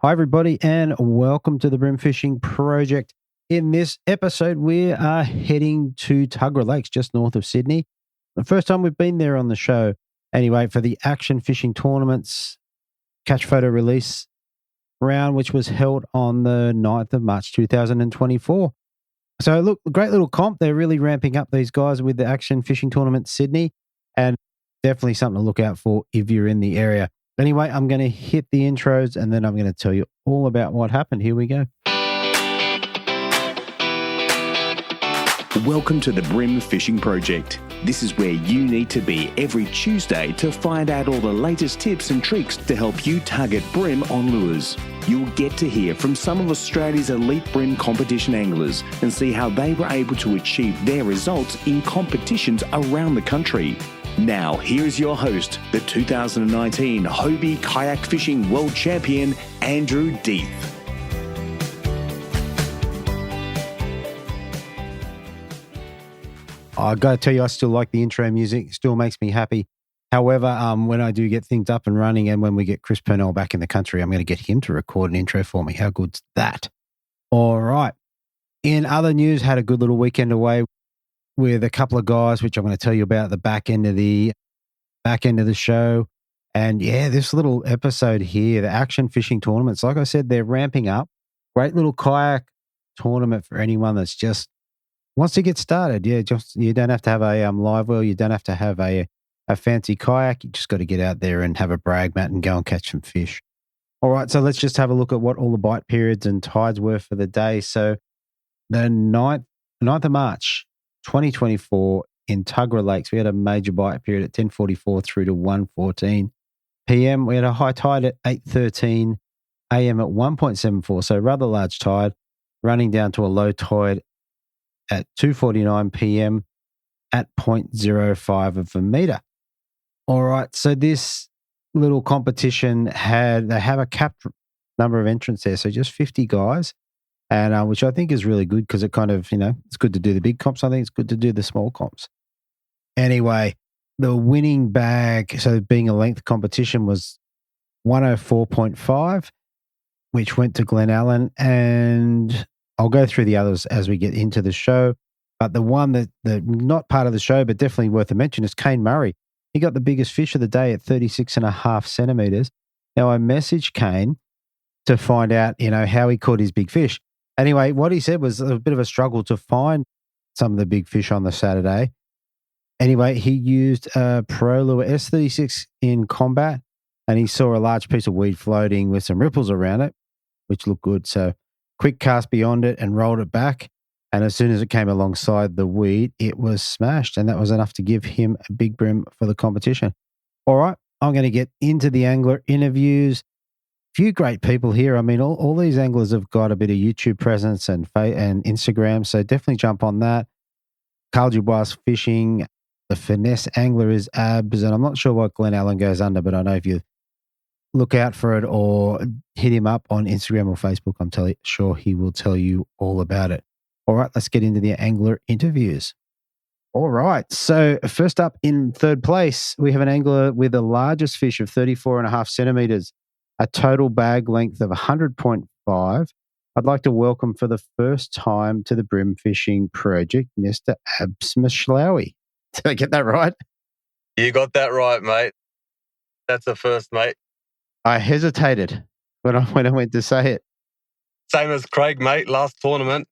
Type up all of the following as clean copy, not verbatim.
Hi, everybody, and welcome to the Brim Fishing Project. In this episode, we are heading to Tuggerah Lakes, just north of Sydney. The first time we've been there on the show. Anyway, for the Action Fishing Tournament's catch photo release round, which was held on the 9th of March 2024. So, look, a great little comp. They're really ramping up these guys with the Action Fishing Tournament Sydney, and definitely something to look out for if you're in the area. Anyway, I'm going to hit the intros and then I'm going to tell you all about what happened. Here we go. Welcome to the Brim Fishing Project. This is where you need to be every Tuesday to find out all the latest tips and tricks to help you target brim on lures. You'll get to hear from some of Australia's elite brim competition anglers and see how they were able to achieve their results in competitions around the country. Now, here is your host, the 2019 Hobie Kayak Fishing World Champion, Andrew Deeth. I got to tell you, I still like the intro music. It still makes me happy. However, when I do get things up and running and when we get Chris Purnell back in the country, I'm going to get him to record an intro for me. How good's that? All right. In other news, had a good little weekend away with a couple of guys, which I'm going to tell you about at the back end of the show. And yeah, this little episode here, the Action Fishing Tournaments, like I said, they're ramping up. Great little kayak tournament for anyone that's just wants to get started. Yeah, just you don't have to have a live well, you don't have to have a fancy kayak. You just got to get out there and have a brag mat and go and catch some fish. All right, so let's just have a look at what all the bite periods and tides were for the day. So the 9th of March, 2024 in Tuggerah Lakes, we had a major bite period at 10:44 through to 1:14 p.m. We had a high tide at 8:13 a.m. at 1.74, so rather large tide, running down to a low tide at 2:49 p.m. at 0.05 of a meter. All right, so this little competition they have a capped number of entrants there, so just 50 guys. And which I think is really good because it kind of, it's good to do the big comps. I think it's good to do the small comps. Anyway, the winning bag, so being a length competition, was 104.5, which went to Glen Allen. And I'll go through the others as we get into the show. But the one that not part of the show, but definitely worth a mention, is Kane Murray. He got the biggest fish of the day at 36.5 centimetres. Now, I messaged Kane to find out, how he caught his big fish. Anyway, what he said was a bit of a struggle to find some of the big fish on the Saturday. Anyway, he used a Pro Lure S36 in combat, and he saw a large piece of weed floating with some ripples around it, which looked good. So quick cast beyond it and rolled it back. And as soon as it came alongside the weed, it was smashed. And that was enough to give him a big brim for the competition. All right, I'm going to get into the angler interviews. Few great people here. I mean, all these anglers have got a bit of YouTube presence and Instagram, so definitely jump on that. Carl Dubois Fishing, the finesse angler is Abs, and I'm not sure what Glen Allen goes under, but I know if you look out for it or hit him up on Instagram or Facebook, I'm sure he will tell you all about it. All right, let's get into the angler interviews. All right, so first up in third place, we have an angler with the largest fish of 34.5 centimetres. A total bag length of 100.5. I'd like to welcome for the first time to the Brim Fishing Project, Mr. Abs Mashlawi. Did I get that right? You got that right, mate. That's the first, mate. I hesitated when I went to say it. Same as Craig, mate. Last tournament.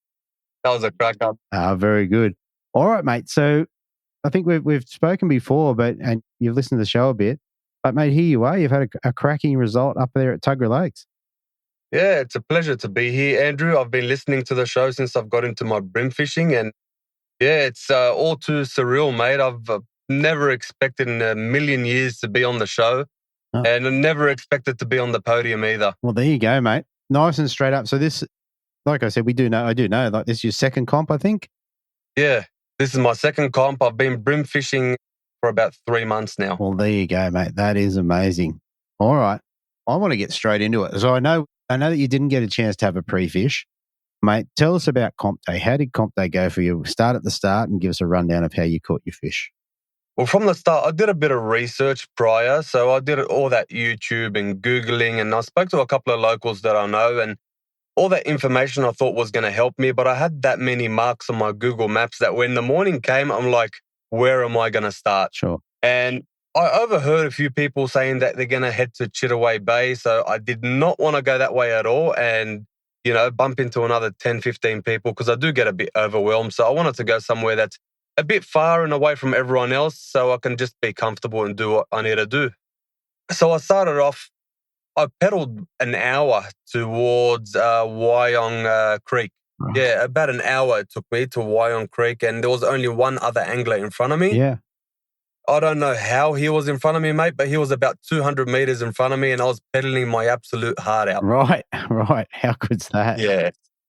That was a cracker. Very good. All right, mate. So I think we've spoken before, and you've listened to the show a bit. But, mate, here you are. You've had a cracking result up there at Tuggerah Lakes. Yeah, it's a pleasure to be here, Andrew. I've been listening to the show since I've got into my brim fishing. And, yeah, it's all too surreal, mate. I've never expected in a million years to be on the show. Oh. And I never expected to be on the podium either. Well, there you go, mate. Nice and straight up. So this, like I said, I do know, like this is your second comp, I think? Yeah, this is my second comp. I've been brim fishing for about 3 months now. Well, there you go, mate. That is amazing. All right. I want to get straight into it. So I know that you didn't get a chance to have a pre-fish. Mate, tell us about comp day. How did comp day go for you? Start at the start and give us a rundown of how you caught your fish. Well, from the start, I did a bit of research prior. So I did all that YouTube and Googling, and I spoke to a couple of locals that I know, and all that information I thought was going to help me. But I had that many marks on my Google Maps that when the morning came, I'm like, where am I going to start? Sure. And I overheard a few people saying that they're going to head to Chittaway Bay. So I did not want to go that way at all and, bump into another 10, 15 people because I do get a bit overwhelmed. So I wanted to go somewhere that's a bit far and away from everyone else so I can just be comfortable and do what I need to do. So I started off, I pedaled an hour towards Wyong Creek. Right. Yeah, about an hour it took me to Wyong Creek, and there was only one other angler in front of me. Yeah. I don't know how he was in front of me, mate, but he was about 200 meters in front of me, and I was pedaling my absolute heart out. Right. How good's that?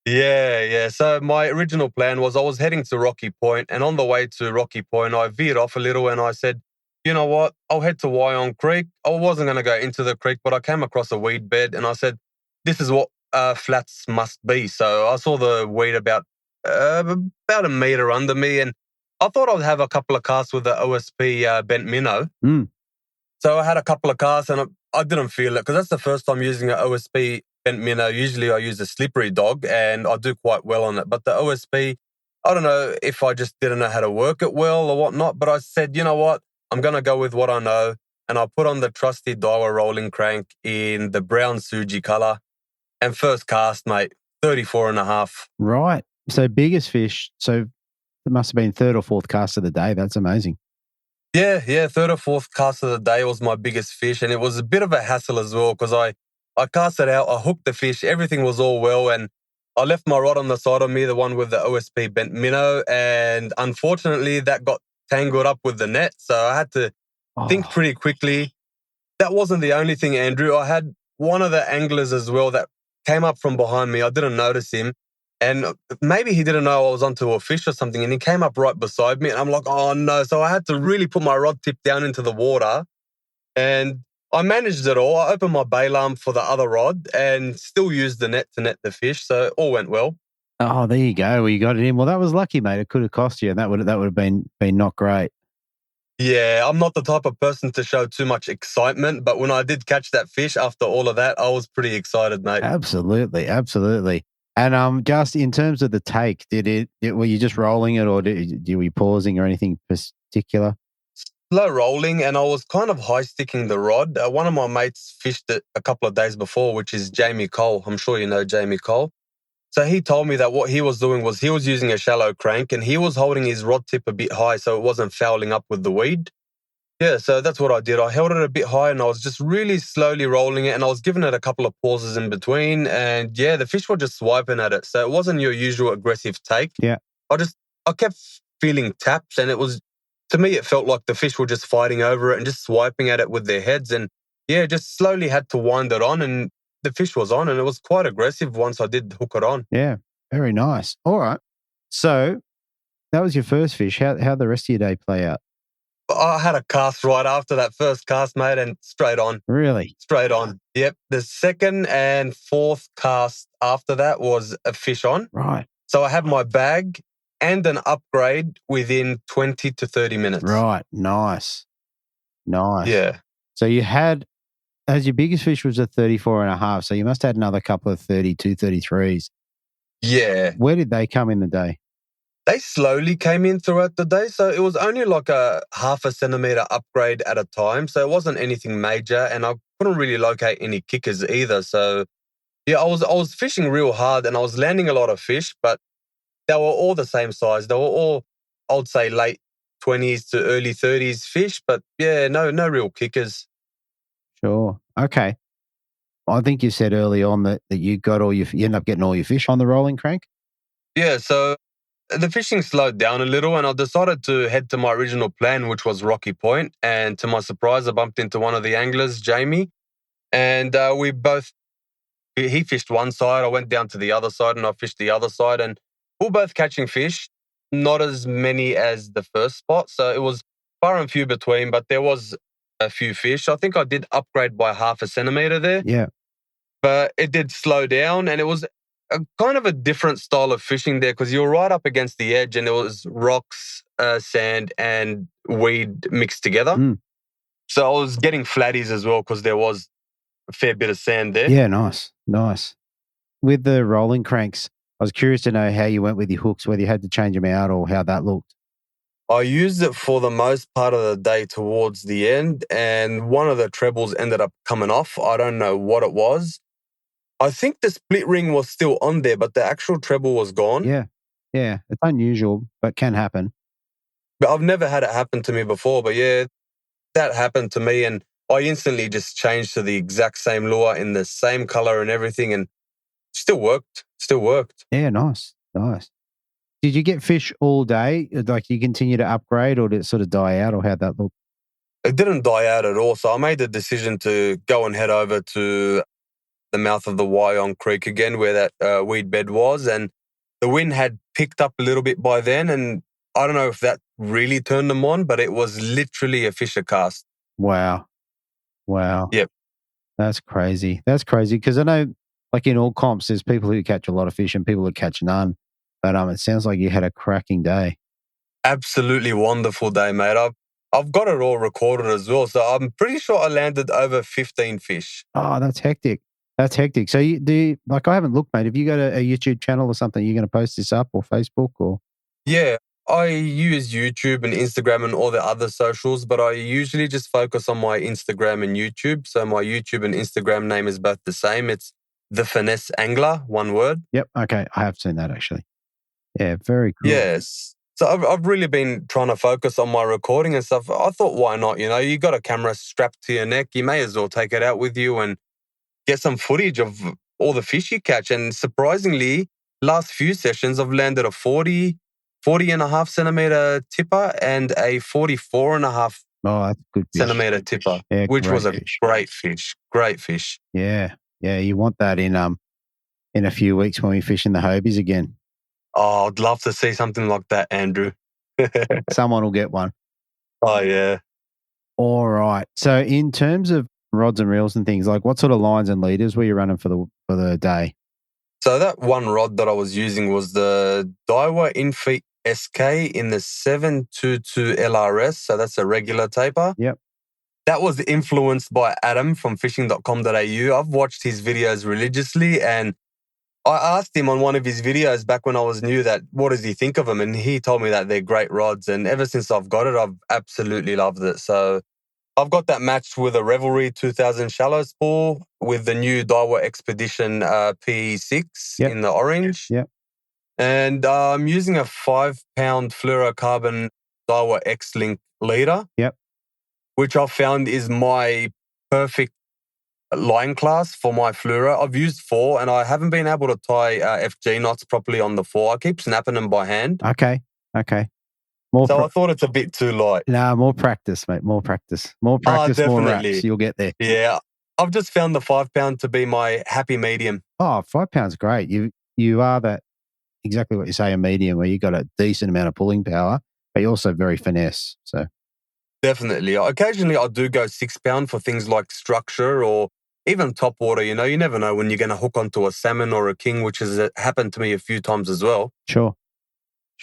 Yeah. So my original plan was I was heading to Rocky Point, and on the way to Rocky Point, I veered off a little and I said, you know what, I'll head to Wyong Creek. I wasn't going to go into the creek, but I came across a weed bed and I said, this is what flats must be. So I saw the weed about a meter under me, and I thought I'd have a couple of casts with the OSP bent minnow. So I had a couple of casts and I didn't feel it because that's the first time using an OSP bent minnow. Usually I use a slippery dog and I do quite well on it. But the OSP, I don't know if I just didn't know how to work it well or whatnot, but I said, you know what, I'm going to go with what I know. And I put on the trusty Daiwa rolling crank in the brown Suji color. And first cast, mate, 34 and a half. Right. So biggest fish. So it must have been third or fourth cast of the day. That's amazing. Yeah. Third or fourth cast of the day was my biggest fish. And it was a bit of a hassle as well because I cast it out, I hooked the fish, everything was all well. And I left my rod on the side of me, the one with the OSP bent minnow. And unfortunately, that got tangled up with the net. So I had to think pretty quickly. That wasn't the only thing, Andrew. I had one of the anglers as well that came up from behind me. I didn't notice him. And maybe he didn't know I was onto a fish or something. And he came up right beside me. And I'm like, oh no. So I had to really put my rod tip down into the water. And I managed it all. I opened my bail arm for the other rod and still used the net to net the fish. So it all went well. Oh, there you go. Well, you got it in. Well, that was lucky, mate. It could have cost you. And that would have been not great. Yeah, I'm not the type of person to show too much excitement, but when I did catch that fish after all of that, I was pretty excited, mate. Absolutely. And just in terms of the take, were you just rolling it, or were you pausing or anything particular? Slow rolling, and I was kind of high sticking the rod. One of my mates fished it a couple of days before, which is Jamie Cole. I'm sure you know Jamie Cole. So he told me that what he was doing was he was using a shallow crank and he was holding his rod tip a bit high so it wasn't fouling up with the weed. Yeah, so that's what I did. I held it a bit high and I was just really slowly rolling it and I was giving it a couple of pauses in between. And yeah, the fish were just swiping at it. So it wasn't your usual aggressive take. Yeah. I kept feeling taps and to me, it felt like the fish were just fighting over it and just swiping at it with their heads. And yeah, just slowly had to wind it on and the fish was on and it was quite aggressive once I did hook it on. Yeah, very nice. All right. So that was your first fish. How'd the rest of your day play out? I had a cast right after that first cast, mate, and straight on. Really? Straight on. Yep. The second and fourth cast after that was a fish on. Right. So I had my bag and an upgrade within 20 to 30 minutes. Right. Nice. Yeah. So you had, as your biggest fish was a 34 and a half, so you must have had another couple of 32, 33s. Yeah. Where did they come in the day? They slowly came in throughout the day. So it was only like a half a centimeter upgrade at a time. So it wasn't anything major and I couldn't really locate any kickers either. So yeah, I was fishing real hard and I was landing a lot of fish, but they were all the same size. They were all, I would say, late 20s to early 30s fish, but yeah, no real kickers. Sure. Okay. I think you said early on that you end up getting all your fish on the rolling crank. Yeah, so the fishing slowed down a little and I decided to head to my original plan, which was Rocky Point. And to my surprise, I bumped into one of the anglers, Jamie, and he fished one side, I went down to the other side and I fished the other side and we were both catching fish, not as many as the first spot. So it was far and few between, but there was a few fish. I think I did upgrade by half a centimeter there. Yeah. But it did slow down and it was a kind of a different style of fishing there because you're right up against the edge and it was rocks, sand, and weed mixed together. Mm. So I was getting flatties as well because there was a fair bit of sand there. Yeah, nice, nice. With the rolling cranks, I was curious to know how you went with your hooks, whether you had to change them out or how that looked. I used it for the most part of the day towards the end, and one of the trebles ended up coming off. I don't know what it was. I think the split ring was still on there, but the actual treble was gone. Yeah, yeah. It's unusual, but can happen. But I've never had it happen to me before. But yeah, that happened to me, and I instantly just changed to the exact same lure in the same color and everything, and still worked. Still worked. Yeah, nice, nice. Did you get fish all day? Like you continue to upgrade, or did it sort of die out, or how'd that look? It didn't die out at all. So I made the decision to go and head over to the mouth of the Wyong Creek again, where that weed bed was. And the wind had picked up a little bit by then. And I don't know if that really turned them on, but it was literally a fisher cast. Wow, wow. Yep. That's crazy. That's crazy because I know, like in all comps, there's people who catch a lot of fish and people who catch none. But it sounds like you had a cracking day. Absolutely wonderful day, mate. I've got it all recorded as well. So I'm pretty sure I landed over 15 fish. Oh, that's hectic. That's hectic. So like I haven't looked, mate. Have you got a YouTube channel or something? You're going to post this up or Facebook or? Yeah, I use YouTube and Instagram and all the other socials, but I usually just focus on my Instagram and YouTube. So my YouTube and Instagram name is both the same. It's The Finesse Angler, one word. Yep. Okay. I have seen that actually. Yeah, very cool. Yes. So I've really been trying to focus on my recording and stuff. I thought, why not? You know, you got a camera strapped to your neck. You may as well take it out with you and get some footage of all the fish you catch. And surprisingly, last few sessions, I've landed a 40 and a half centimeter tipper and a 44 and a half that's good fish. Centimeter tipper, Yeah, which was a fish. great fish. Great fish. Yeah. Yeah. You want that in a few weeks when we fish in the Hobies again. Oh, I'd love to see something like that, Andrew. Someone will get one. Oh, yeah. All right. So in terms of rods and reels and things, like what sort of lines and leaders were you running for the day? So that one rod that I was using was the Daiwa Infeet SK in the 722 LRS. So that's a regular taper. Yep. That was influenced by Adam from fishing.com.au. I've watched his videos religiously, and I asked him on one of his videos back when I was new that what does he think of them, and he told me that they're great rods, and ever since I've got it, I've absolutely loved it. So I've got that matched with a Revelry 2000 shallow spool with the new Daiwa Expedition P6 in the orange. Yep. And I'm using a 5-pound fluorocarbon Daiwa X-Link leader. Yep. Which I've found is my perfect line class for my fluoro. I've used 4 and I haven't been able to tie FG knots properly on the 4. I keep snapping them by hand. Okay. I thought it's a bit too light. No, more practice, mate. More practice. More reps. You'll get there. Yeah. I've just found the 5-pound to be my happy medium. Oh, 5 pounds great. You are that exactly what you say, a medium where you got a decent amount of pulling power, but you're also very finesse. So definitely. Occasionally I do go 6-pound for things like structure or even top water. You know, you never know when you're going to hook onto a salmon or a king, which has happened to me a few times as well. Sure.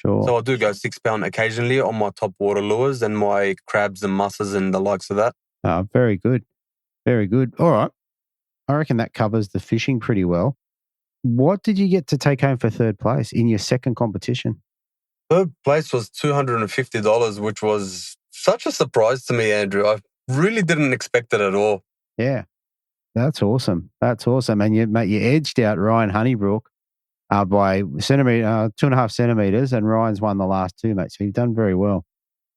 So I do go 6-pound occasionally on my top water lures and my crabs and mussels and the likes of that. Oh, very good. Very good. All right. I reckon that covers the fishing pretty well. What did you get to take home for third place in your second competition? Third place was $250, which was such a surprise to me, Andrew. I really didn't expect it at all. Yeah. That's awesome. That's awesome. And you edged out Ryan Honeybrook by 2.5 centimeters, and Ryan's won the last 2, mate. So you've done very well.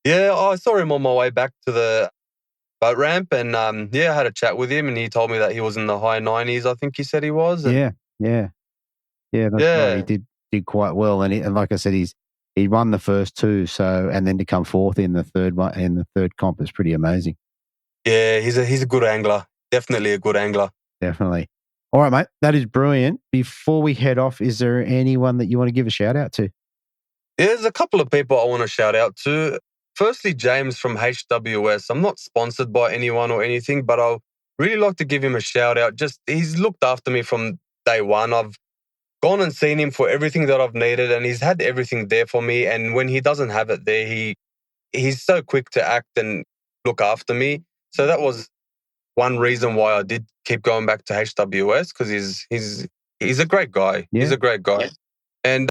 Yeah, I saw him on my way back to the boat ramp, and I had a chat with him, and he told me that he was in the high 90s. I think he said he was. And Yeah. That's right. He did quite well, and like I said, he won the first 2. So, and then to come fourth in the third one in the third comp is pretty amazing. Yeah, he's a good angler. Definitely a good angler. Definitely. All right, mate. That is brilliant. Before we head off, is there anyone that you want to give a shout out to? There's a couple of people I want to shout out to. Firstly, James from HWS. I'm not sponsored by anyone or anything, but I'll really like to give him a shout out. Just he's looked after me from day one. I've gone and seen him for everything that I've needed, and he's had everything there for me. And when he doesn't have it there, he's so quick to act and look after me. So that was one reason why I did keep going back to HWS, because he's a great guy. Yeah. He's a great guy. Yeah. And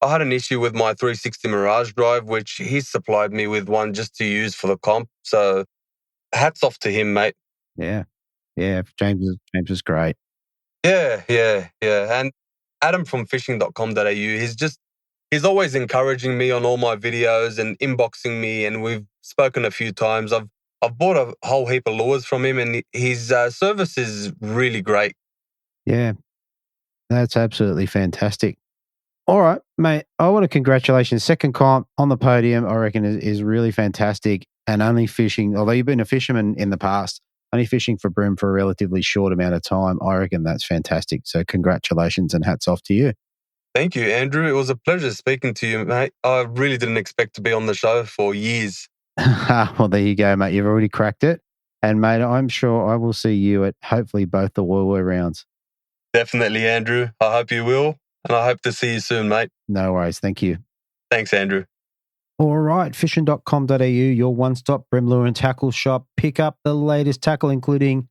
I had an issue with my 360 Mirage drive, which he supplied me with one just to use for the comp. So hats off to him, mate. Yeah. Yeah. James is great. Yeah. And Adam from fishing.com.au, he's always encouraging me on all my videos and inboxing me, and we've spoken a few times. I've bought a whole heap of lures from him, and his service is really great. Yeah, that's absolutely fantastic. All right, mate, I want to congratulate you. Second comp on the podium, I reckon, is really fantastic. And only fishing, although you've been a fisherman in the past, only fishing for bream for a relatively short amount of time, I reckon that's fantastic. So congratulations and hats off to you. Thank you, Andrew. It was a pleasure speaking to you, mate. I really didn't expect to be on the show for years. Well, there you go, mate. You've already cracked it. And, mate, I'm sure I will see you at hopefully both the Waterway rounds. Definitely, Andrew. I hope you will. And I hope to see you soon, mate. No worries. Thank you. Thanks, Andrew. All right. Fishing.com.au, your one-stop bream lure and tackle shop. Pick up the latest tackle, including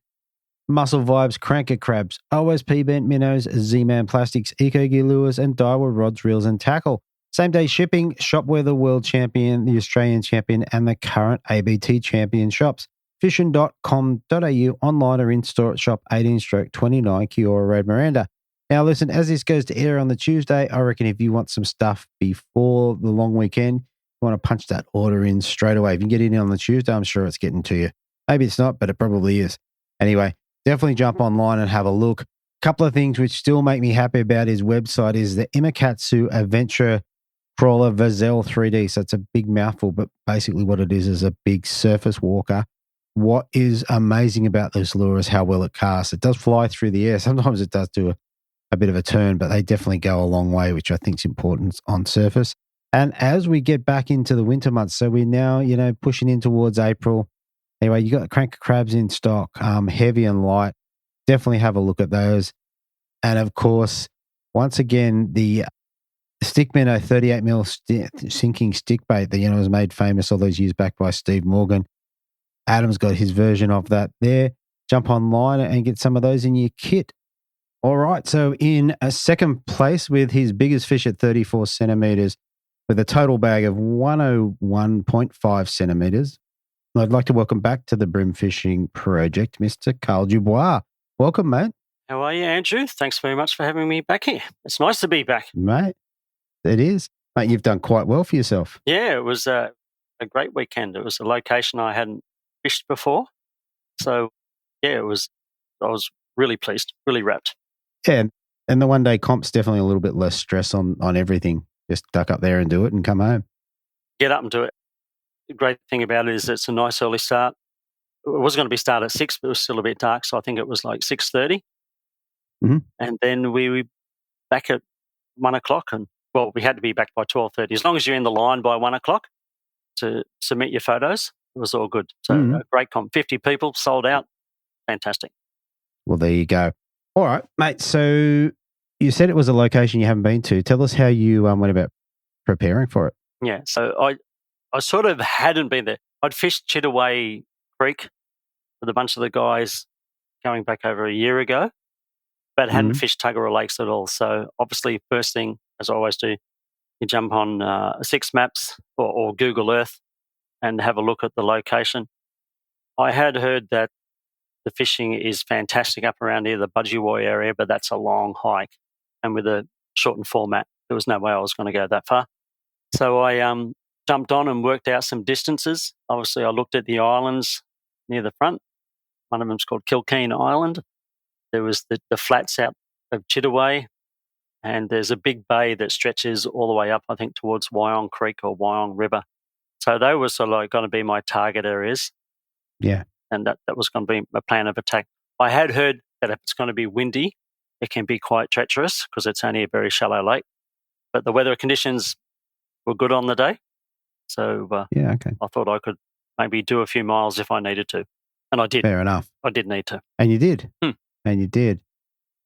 Muscle Vibes, Cranker Crabs, OSP Bent Minnows, Z-Man Plastics, Eco Gear Lures, and Daiwa Rods, Reels, and Tackle. Same-day shipping. Shop where the world champion, the Australian champion, and the current ABT champion shops. Fishing.com.au, online or in-store at Shop 18-29 Kiora Road, Miranda. Now, listen, as this goes to air on the Tuesday, I reckon if you want some stuff before the long weekend, you want to punch that order in straight away. If you can get it in on the Tuesday, I'm sure it's getting to you. Maybe it's not, but it probably is. Anyway, definitely jump online and have a look. A couple of things which still make me happy about his website is the Imakatsu Adventure Crawler Vazelle 3D. So it's a big mouthful, but basically what it is a big surface walker. What is amazing about this lure is how well it casts. It does fly through the air. Sometimes it does do a bit of a turn, but they definitely go a long way, which I think is important on surface. And as we get back into the winter months, so we're now, pushing in towards April. Anyway, you got Cranker Crabs in stock, heavy and light. Definitely have a look at those. And of course, once again, the Stick Minnow 38mm sinking stick bait that, was made famous all those years back by Steve Morgan. Adam's got his version of that there. Jump online and get some of those in your kit. All right, so in a second place with his biggest fish at 34 centimetres with a total bag of 101.5 centimetres, I'd like to welcome back to the Bream Fishing Project, Mr. Carl Dubois. Welcome, mate. How are you, Andrew? Thanks very much for having me back here. It's nice to be back. Mate, it is. Mate, you've done quite well for yourself. Yeah, it was a great weekend. It was a location I hadn't fished before. So, yeah, I was really pleased, really wrapped. Yeah, and the one-day comp's definitely a little bit less stress on everything. Just duck up there and do it and come home. Get up and do it. The great thing about it is it's a nice early start. It was going to be start at 6, but it was still a bit dark, so I think it was like 6:30. Mm-hmm. And then we were back at 1 o'clock, and, well, we had to be back by 12:30. As long as you're in the line by 1 o'clock to submit your photos, it was all good. So a great comp. 50 people, sold out. Fantastic. Well, there you go. All right, mate. So you said it was a location you haven't been to. Tell us how you went about preparing for it. Yeah, so I sort of hadn't been there. I'd fished Chittaway Creek with a bunch of the guys going back over a year ago, but hadn't fished Tuggerah Lakes at all. So obviously, first thing, as I always do, you jump on 6 Maps or Google Earth and have a look at the location. I had heard that the fishing is fantastic up around here, the Budgewoi area, but that's a long hike. And with a shortened format, there was no way I was going to go that far. So I jumped on and worked out some distances. Obviously, I looked at the islands near the front. One of them's called Kilkeen Island. There was the flats out of Chittaway, and there's a big bay that stretches all the way up, I think, towards Wyong Creek or Wyong River. So they were sort of like going to be my target areas. Yeah. And that was going to be my plan of attack. I had heard that if it's going to be windy, it can be quite treacherous because it's only a very shallow lake. But the weather conditions were good on the day. So yeah, okay. I thought I could maybe do a few miles if I needed to. And I did. Fair enough. I did need to. And you did. And you did.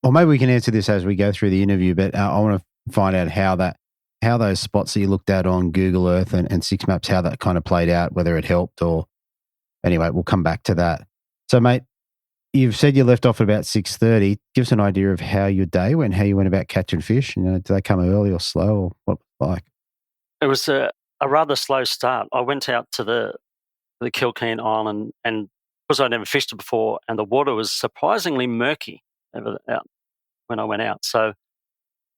Or maybe we can answer this as we go through the interview, but I want to find out how those spots that you looked at on Google Earth and Six Maps, how that kind of played out, whether it helped or anyway, we'll come back to that. So, mate, you've said you left off at about 6:30. Give us an idea of how your day went, how you went about catching fish. Did they come early or slow, or what was it like? It was a rather slow start. I went out to the Kilkeen Island, and because I'd never fished it before, and the water was surprisingly murky when I went out. So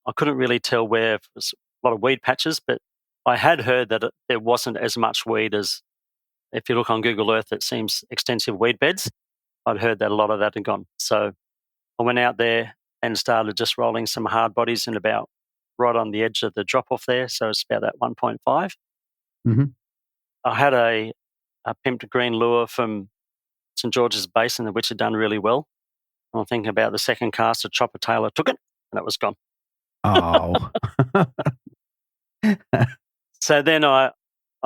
I couldn't really tell where it was a lot of weed patches, but I had heard that there wasn't as much weed as, if you look on Google Earth, it seems extensive weed beds. I'd heard that a lot of that had gone. So I went out there and started just rolling some hard bodies in about right on the edge of the drop-off there. So it's about that 1.5. Mm-hmm. I had a pimped green lure from St. George's Basin, which had done really well. I'm thinking about the second cast, a chopper tailor took it, and it was gone. Oh. So then I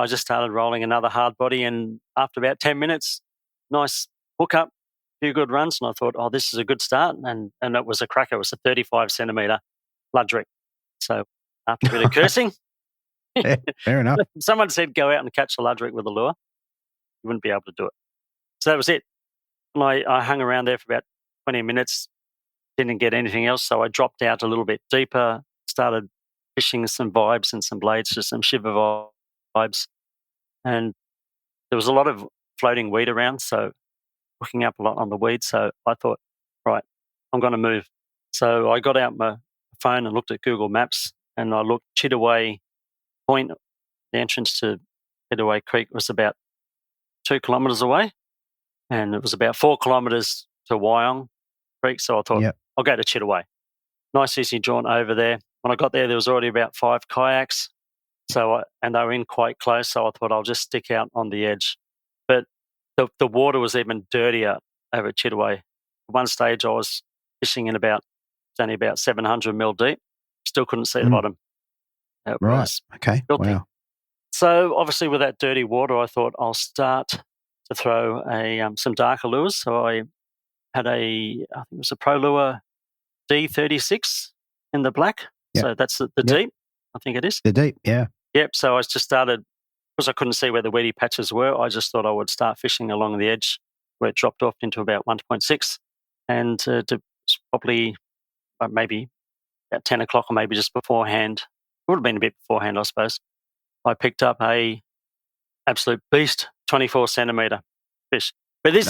just started rolling another hard body, and after about 10 minutes, nice hook up, a few good runs, and I thought, oh, this is a good start, and it was a cracker. It was a 35-centimetre luderick. So after a bit of cursing, Yeah, fair enough. someone said go out and catch a luderick with a lure. You wouldn't be able to do it. So that was it. And I hung around there for about 20 minutes, didn't get anything else, so I dropped out a little bit deeper, started fishing some vibes and some blades, just some shiver vibes. And there was a lot of floating weed around, so hooking up a lot on the weed. So I thought, right, I'm going to move. So I got out my phone and looked at Google Maps, and I looked Chittaway Point, the entrance to Chittaway Creek was about 2 kilometres away, and it was about 4 kilometres to Wyong Creek. So I thought, I'll go to Chittaway. Nice easy jaunt over there. When I got there was already about 5 kayaks, and they were in quite close. So I thought I'll just stick out on the edge. But the water was even dirtier over at Chittaway. At one stage, I was fishing in only about 700 mil deep. Still couldn't see the bottom. It was okay. filthy. Wow. So obviously, with that dirty water, I thought I'll start to throw some darker lures. So I had I think it was a Pro Lure D36 in the black. Yep. So that's the deep, I think it is. The deep, yeah. Yep. So I just started, because I couldn't see where the weedy patches were, I just thought I would start fishing along the edge where it dropped off into about 1.6. And probably maybe at 10 o'clock or maybe just beforehand, it would have been a bit beforehand, I suppose, I picked up a absolute beast 24-centimetre fish. But this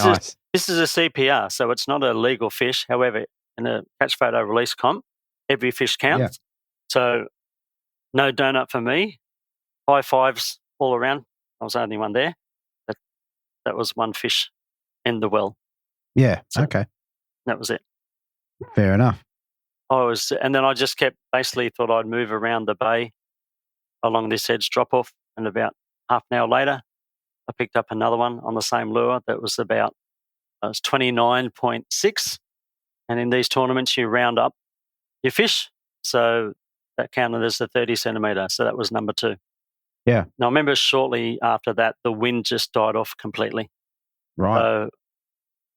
is a CPR, so it's not a legal fish. However, in a catch photo release comp, every fish counts. Yeah. So no donut for me. High fives all around. I was the only one there. That was one fish in the well. Yeah, so okay. That was it. Fair enough. And then I just basically thought I'd move around the bay along this edge drop-off, and about half an hour later, I picked up another one on the same lure that was about 29.6. And in these tournaments, you round up your fish. So that counted as the 30-centimetre. So that was number 2. Yeah. Now, I remember shortly after that, the wind just died off completely. Right. So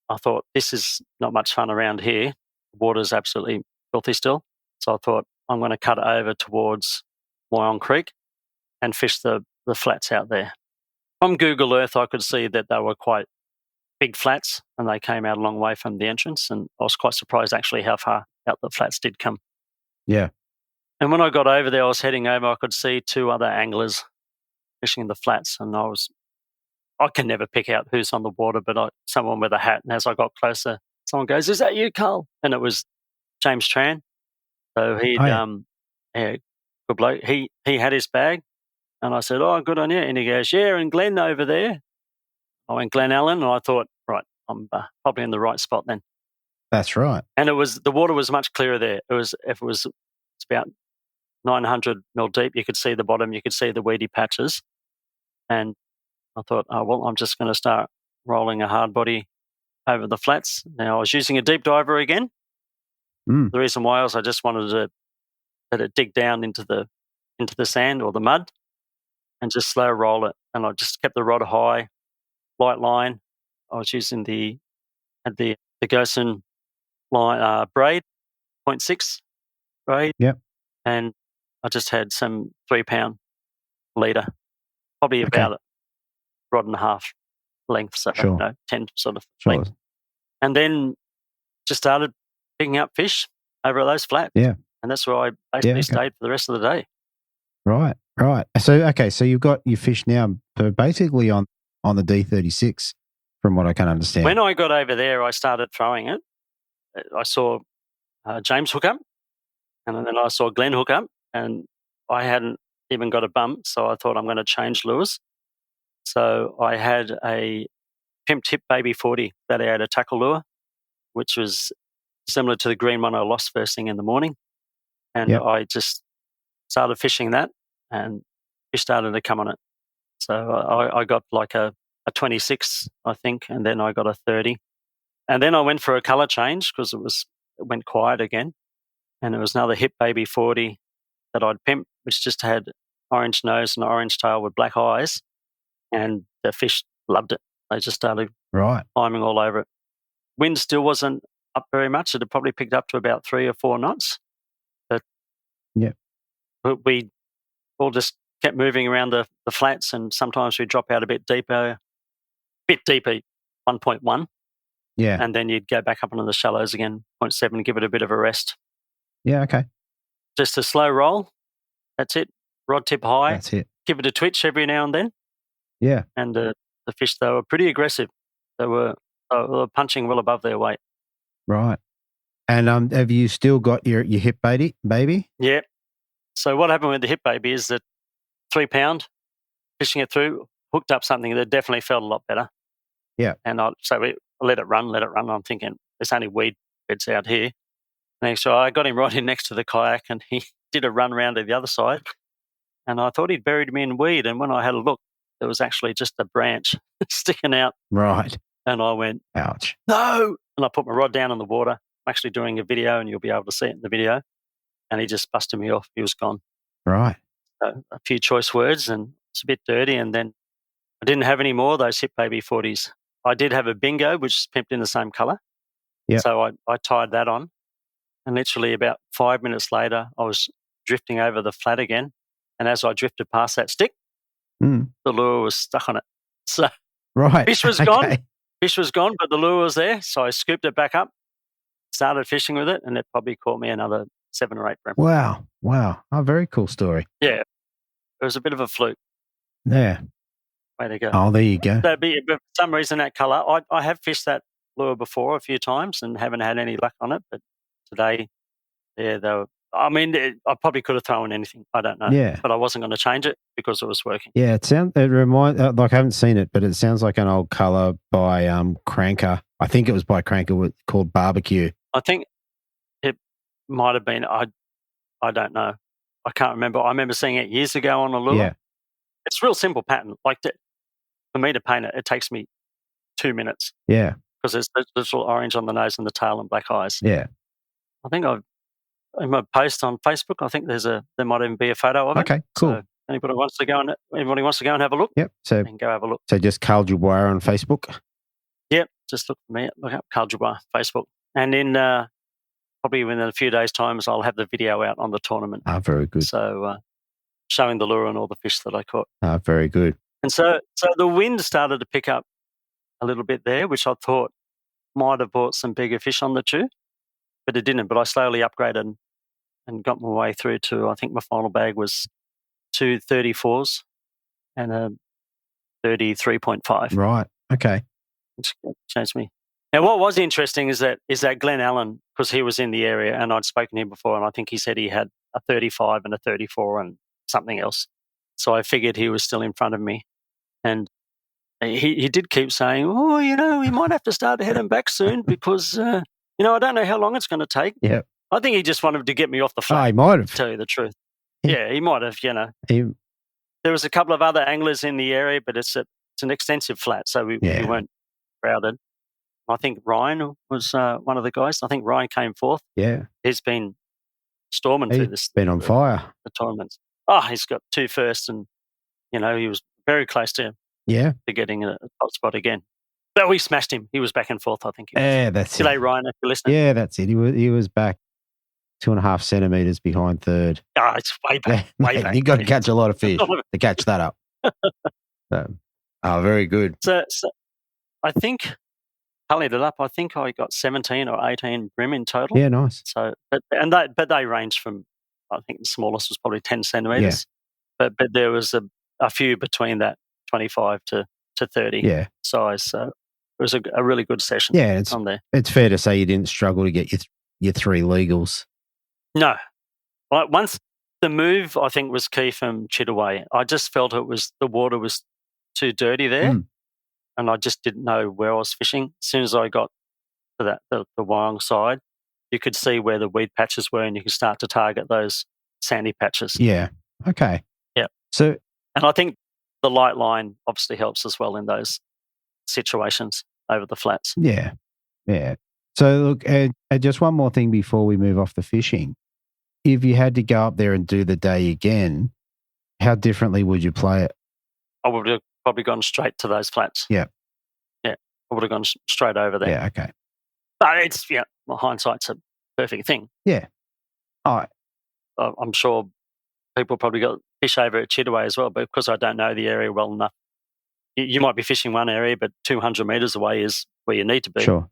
I thought, this is not much fun around here. The water's absolutely filthy still. So I thought, I'm going to cut over towards Wyong Creek and fish the flats out there. From Google Earth, I could see that they were quite big flats, and they came out a long way from the entrance, and I was quite surprised actually how far out the flats did come. Yeah. And when I got over there, I was heading over, I could see 2 other anglers fishing in the flats, and I can never pick out who's on the water, but someone with a hat, and as I got closer, someone goes, "Is that you, Carl?" And it was James Tran. So he'd, good bloke. He had his bag, and I said, "Oh, good on you." And he goes, "Yeah, and Glenn over there." I went, "Glenn Allen," and I thought, right, I'm probably in the right spot then. That's right. And the water was much clearer there. It's about 900 mil deep. You could see the bottom, you could see the weedy patches. And I thought, oh, well, I'm just going to start rolling a hard body over the flats. Now, I was using a deep diver again. The reason why was I just wanted to let it dig down into the sand or the mud and just slow roll it. And I just kept the rod high, light line. I was using the Gosen line braid, 0.6 grade. Yep. And I just had some 3-pound leader, probably Okay. about a rod and a half length, so Sure. 10 sort of Sure. length. And then just started picking up fish over at those flats. Yeah. And that's where I basically stayed for the rest of the day. Right. So you fish now basically on the D36, from what I can understand. When I got over there, I started throwing it. I saw James hook up, and then I saw Glenn hook up, and I hadn't even got a bump, so I thought I'm going to change lures. So I had a pimp tip baby 40 that I had a tackle lure, which was similar to the green one I lost first thing in the morning. And I just started fishing that, and fish started to come on it. So I got like a 26, I think, and then I got a 30. And then I went for a colour change because it went quiet again. And it was another hip baby 40 that I'd pimped, which just had orange nose and orange tail with black eyes. And the fish loved it. They just started climbing all over it. Wind still wasn't up very much. It had probably picked up to about 3 or 4 knots. But we all just kept moving around the flats, and sometimes we'd drop out a bit deeper, 1.1. Yeah. And then you'd go back up into the shallows again, 0.7, give it a bit of a rest. Yeah, okay. Just a slow roll. That's it. Rod tip high. That's it. Give it a twitch every now and then. Yeah. And the fish, they were pretty aggressive. They were punching well above their weight. Right. And have you still got your hip baby? Yeah. So what happened with the hip baby is that 3-pound, fishing it through, hooked up something that definitely felt a lot better. Yeah. And so we let it run. I'm thinking, there's only weed beds out here. And so I got him right in next to the kayak, and he did a run around to the other side. And I thought he'd buried me in weed. And when I had a look, there was actually just a branch sticking out. Right. And I went, ouch. No. And I put my rod down in the water. I'm actually doing a video, and you'll be able to see it in the video. And he just busted me off. He was gone. Right. A few choice words, and it's a bit dirty. And then I didn't have any more of those hip baby 40s. I did have a bingo, which is pimped in the same colour. Yeah. So I tied that on. And literally about 5 minutes later, I was drifting over the flat again. And as I drifted past that stick, the lure was stuck on it. So fish was gone. Fish was gone, but the lure was there. So I scooped it back up, started fishing with it, and it probably caught me another 7 or 8 bream. Wow. Oh, very cool story. Yeah. It was a bit of a fluke. Yeah. Way to go. Oh, there you go. But for some reason, that colour, I have fished that lure before a few times and haven't had any luck on it. But today, I probably could have thrown anything. I don't know. Yeah. But I wasn't going to change it because it was working. Yeah, it reminds, like I haven't seen it, but it sounds like an old colour by Cranker. I think it was by Cranker called Barbecue. I think it might have been. I don't know. I can't remember. I remember seeing it years ago on a lure. Yeah. It's a real simple pattern. Like for me to paint it, it takes me 2 minutes. Yeah. Because there's little orange on the nose and the tail and black eyes. Yeah. I think in my post on Facebook, I think there might even be a photo of it. Okay, cool. So anybody wants to go and have a look? Yep. So you can go have a look. So just Carl Dubois on Facebook. Yep. Just look for me. Look up Carl Dubois Facebook, and in probably within a few days' time, I'll have the video out on the tournament. Ah, very good. So showing the lure and all the fish that I caught. Ah, very good. And so the wind started to pick up a little bit there, which I thought might have brought some bigger fish on the chew, but it didn't. But I slowly upgraded and got my way through to, I think my final bag was 2 34s and a 33.5. Right. Okay. Which changed me. Now, what was interesting is that Glenn Allen, because he was in the area and I'd spoken to him before, and I think he said he had a 35 and a 34 and something else. So I figured he was still in front of me. And he did keep saying, we might have to start heading back soon because, I don't know how long it's going to take. Yeah. I think he just wanted to get me off the flat. Oh, he might have. To tell you the truth. Yeah, he might have, There was a couple of other anglers in the area, but it's an extensive flat, so we weren't crowded. I think Ryan was one of the guys. I think Ryan came fourth. Yeah. He's been storming through this. Been on fire. The tournaments. Oh, he's got 2 firsts, and, he was very close to getting a top spot again. But we smashed him. He was back and forth, I think. Yeah, that's G'day, Ryan, if you're listening. Yeah, that's it. He was back. 2.5 centimeters behind third. Oh, it's way back. Way back. You've got to catch a lot of fish to catch that up. Very good. So I think, tallied it up, I think I got 17 or 18 brim in total. Yeah, nice. So, but they range from, I think the smallest was probably 10 centimeters. Yeah. But there was a few between that 25 to 30 size. So it was a really good session on there. It's fair to say you didn't struggle to get your 3 legals. No. Once the move, I think, was key from Chittaway. I just felt the water was too dirty there, and I just didn't know where I was fishing. As soon as I got to the Wyong side, you could see where the weed patches were, and you could start to target those sandy patches. Yeah. Okay. Yeah. So, and I think the light line obviously helps as well in those situations over the flats. Yeah. Yeah. So look, just one more thing before we move off the fishing. If you had to go up there and do the day again, how differently would you play it? I would have probably gone straight to those flats. Yeah. Yeah. I would have gone straight over there. Yeah. Okay. But it's, hindsight's a perfect thing. Yeah. All right. I'm sure people probably got fish over at Chittaway as well, but because I don't know the area well enough. You might be fishing one area, but 200 metres away is where you need to be. Sure.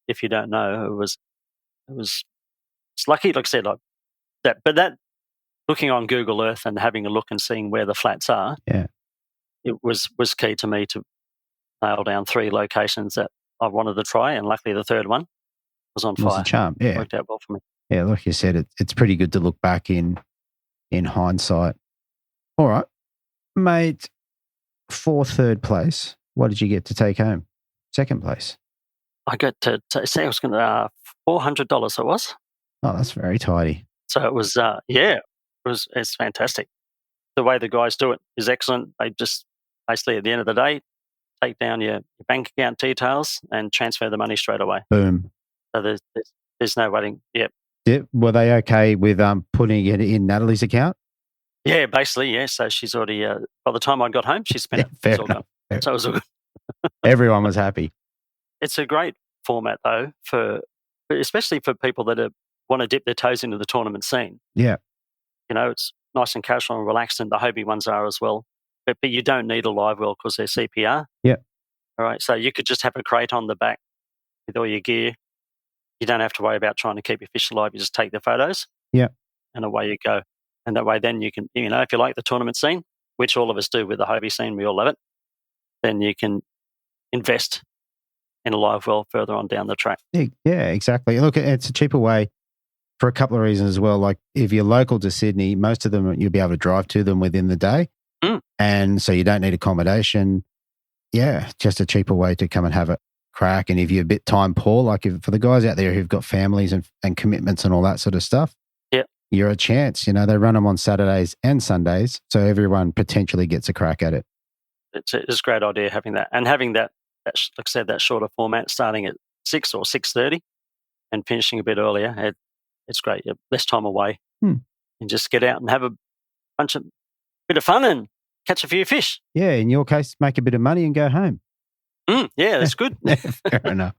If you don't know, it's lucky, like I said, like that. But that, looking on Google Earth and having a look and seeing where the flats are, it was key to me to nail down 3 locations that I wanted to try, and luckily the third one was on fire. Was a charm. Yeah, it worked out well for me. Yeah, like you said, it's pretty good to look back in hindsight. All right, mate. For third place, what did you get to take home? Second place. I got to say I was going to $400. It was. Oh, that's very tidy. So it was. It's fantastic. The way the guys do it is excellent. They just basically at the end of the day take down your bank account details and transfer the money straight away. Boom. So there's no waiting. Yep. Yeah. Were they okay with putting it in Natalie's account? Yeah, basically, yeah. So she's already, by the time I got home, she spent it. Fair enough. So it was all good. Everyone was happy. It's a great format, though, especially for people that want to dip their toes into the tournament scene. Yeah. It's nice and casual and relaxed, and the Hobie ones are as well. But you don't need a live well because they're CPR. Yeah. All right. So you could just have a crate on the back with all your gear. You don't have to worry about trying to keep your fish alive. You just take the photos. Yeah. And away you go. And that way then you can, if you like the tournament scene, which all of us do with the Hobie scene, we all love it, then you can invest in a live well further on down the track. Yeah, exactly. Look, it's a cheaper way for a couple of reasons as well. Like if you're local to Sydney, most of them you'll be able to drive to them within the day. And so you don't need accommodation. Yeah, just a cheaper way to come and have a crack. And if you're a bit time poor, like for the guys out there who've got families and commitments and all that sort of stuff, you're a chance. They run them on Saturdays and Sundays, so everyone potentially gets a crack at it. It's a great idea having that. And having that, like I said, that shorter format starting at 6 or 6:30 and finishing a bit earlier, it's great. You have less time away and just get out and have a bit of fun and catch a few fish. Yeah, in your case, make a bit of money and go home. Yeah, that's good. Fair enough.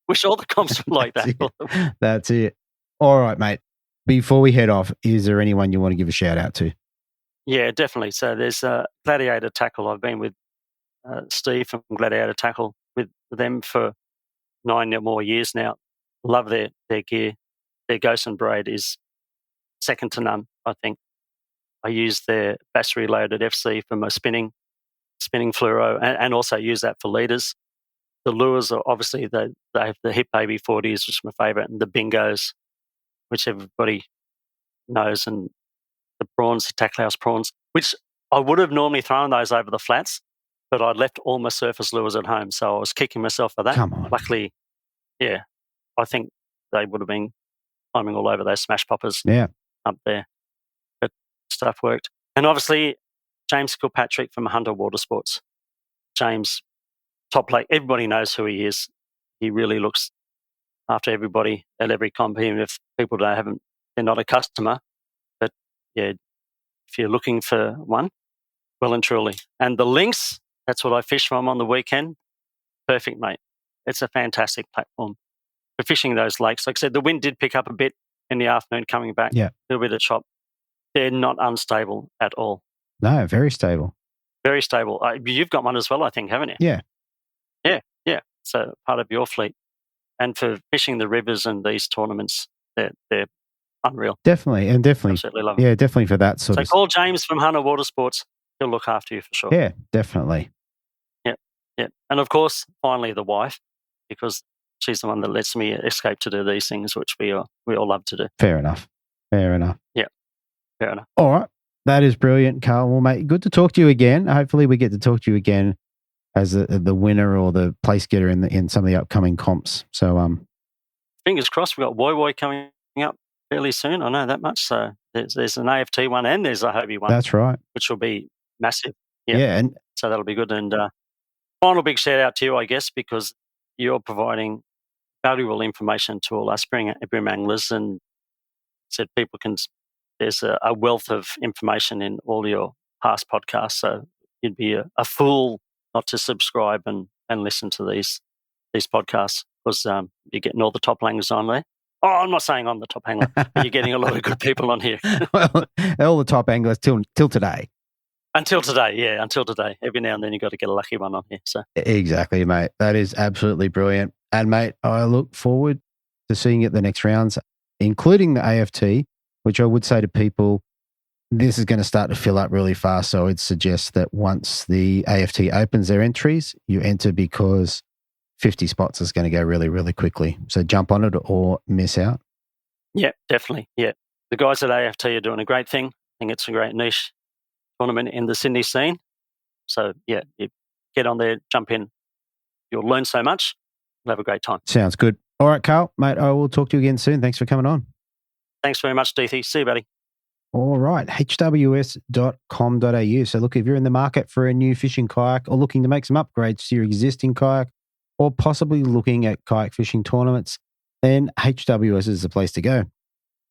Wish all the comps were like that. That's it. All right, mate. Before we head off, is there anyone you want to give a shout out to? Yeah, definitely. So there's Gladiator Tackle. I've been with Steve from Gladiator Tackle with them for 9 or more years now. Love their gear. Their Ghost and Braid is second to none, I think. I use their battery-loaded FC for my spinning fluoro, and also use that for leaders. The lures are obviously they have the Hip Baby 40s, which is my favourite, and the Bingos, which everybody knows, and the prawns, the Tackle House prawns, which I would have normally thrown those over the flats, but I'd left all my surface lures at home, so I was kicking myself for that. Come on. Luckily, I think they would have been climbing all over those smash poppers up there. But stuff worked. And obviously, James Kilpatrick from Hunter Water Sports. James, top plate. Everybody knows who he is. He really looks after everybody at every comp, even if people they're not a customer. But yeah, if you're looking for one, well and truly. And the links, that's what I fish from on the weekend. Perfect, mate. It's a fantastic platform for fishing those lakes. Like I said, the wind did pick up a bit in the afternoon coming back. Yeah. A little bit of chop. They're not unstable at all. No, very stable. Very stable. You've got one as well, I think, haven't you? Yeah. Yeah. So part of your fleet. And for fishing the rivers and these tournaments, they're unreal. Definitely. And definitely. Absolutely love it. Yeah, definitely for that sort of. So call James from Hunter Water Sports. He'll look after you for sure. Yeah, definitely. Yeah. And of course, finally, the wife, because she's the one that lets me escape to do these things, which we all love to do. Fair enough. Yeah, fair enough. All right. That is brilliant, Carl. Well, mate, good to talk to you again. Hopefully we get to talk to you again as the winner or the place getter in some of the upcoming comps. So fingers crossed. We've got Woi Woi coming up fairly soon. I know that much. So there's an AFT one and there's a Hobie one. That's right. Which will be massive. Yeah. And so that'll be good. And final big shout out to you, I guess, because you're providing valuable information to all us brim anglers, and said people can. There's a wealth of information in all your past podcasts, so you'd be a fool not to subscribe and listen to these podcasts, because you're getting all the top anglers on there. Oh, I'm not saying I'm the top angler, but you're getting a lot of good people on here. Well, all the top anglers till today. Until today, yeah, until today. Every now and then you've got to get a lucky one on here. So Exactly, mate. That is absolutely brilliant. And, mate, I look forward to seeing you at the next rounds, including the AFT, which I would say to people, this is going to start to fill up really fast. So I'd suggest that once the AFT opens their entries, you enter, because 50 spots is going to go really, really quickly. So jump on it or miss out. Yeah, definitely. Yeah. The guys at AFT are doing a great thing. I think it's a great niche tournament in the Sydney scene. So, yeah, you get on there, jump in. You'll learn so much. You'll have a great time. Sounds good. All right, Carl, mate, I will talk to you again soon. Thanks for coming on. Thanks very much, Deethy. See you, buddy. All right, hws.com.au. So look, if you're in the market for a new fishing kayak or looking to make some upgrades to your existing kayak, or possibly looking at kayak fishing tournaments, then HWS is the place to go.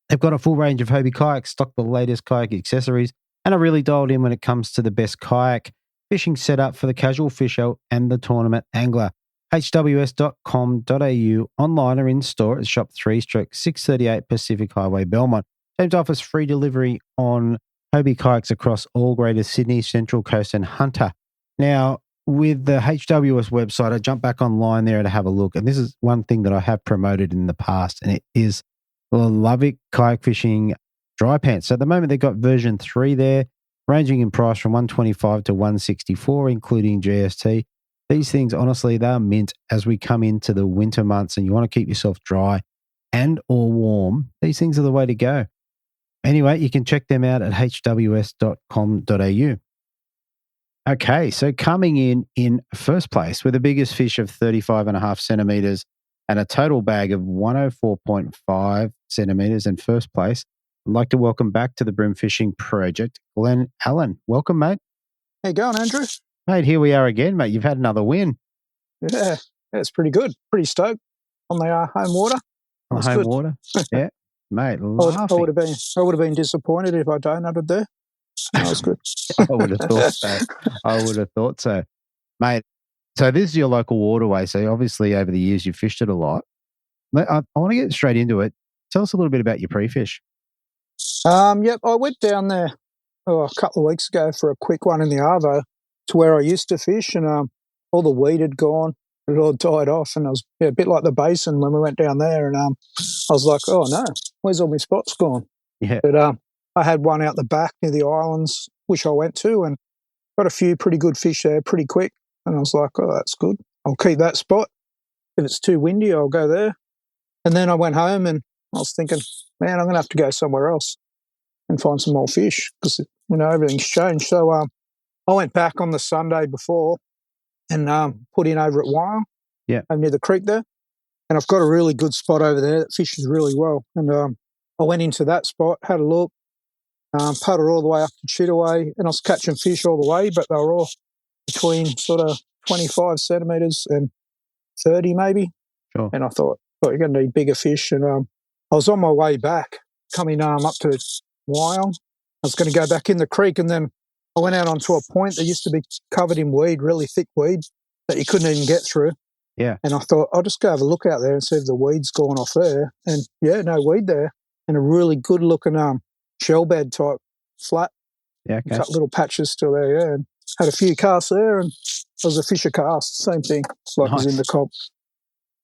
They've got a full range of Hobie kayaks, stock the latest kayak accessories, and are really dialed in when it comes to the best kayak fishing setup for the casual fisher and the tournament angler. hws.com.au, online or in store at Shop 3/638 Pacific Highway, Belmont. James offers free delivery on Hobie kayaks across all Greater Sydney, Central Coast and Hunter. Now, with the HWS website, I jumped back online there to have a look, and this is one thing that I have promoted in the past, and it is the Lovick kayak fishing dry pants. So at the moment, they've got version 3 there, ranging in price from $125 to $164, including GST. These things, honestly, they're mint as we come into the winter months and you want to keep yourself dry and or warm. These things are the way to go. Anyway, you can check them out at hws.com.au. Okay, so coming in first place with the biggest fish of 35.5 centimetres and a total bag of 104.5 centimetres in first place, I'd like to welcome back to the Brim Fishing Project, Glenn Allen. Welcome, mate. How you going, Andrew? Mate, here we are again, mate. You've had another win. Yeah, it's pretty good. Pretty stoked on the home water. On home water? Yeah, mate, I would have been disappointed if I donated there. That was good. I would have thought so. I would have thought so. Mate, so this is your local waterway. So obviously over the years you've fished it a lot. I want to get straight into it. Tell us a little bit about your pre-fish. Yep, I went down there a couple of weeks ago for a quick one in the Arvo to where I used to fish, and all the weed had gone. It all died off, and I was a bit like the basin when we went down there, and I was like, oh no, where's all my spots gone? Yeah. But I had one out the back near the islands, which I went to, and got a few pretty good fish there pretty quick. And I was like, oh, that's good. I'll keep that spot. If it's too windy, I'll go there. And then I went home and I was thinking, man, I'm going to have to go somewhere else and find some more fish because, everything's changed. So I went back on the Sunday before and put in over at Wyong, over near the creek there. And I've got a really good spot over there that fishes really well. And I went into that spot, had a look, paddled all the way up to Chittaway, and I was catching fish all the way, but they were all between sort of 25 centimetres and 30 maybe. Sure. And I thought you're going to need bigger fish. And I was on my way back, coming up to Wyong. I was going to go back in the creek, and then I went out onto a point that used to be covered in weed, really thick weed, that you couldn't even get through. Yeah. And I thought, I'll just go have a look out there and see if the weed's gone off there. And, no weed there. and a really good looking shell bed type flat. Yeah, okay. Cut little patches still there, yeah. And had a few casts there, and it was a Fisher cast, same thing, like was in the comp.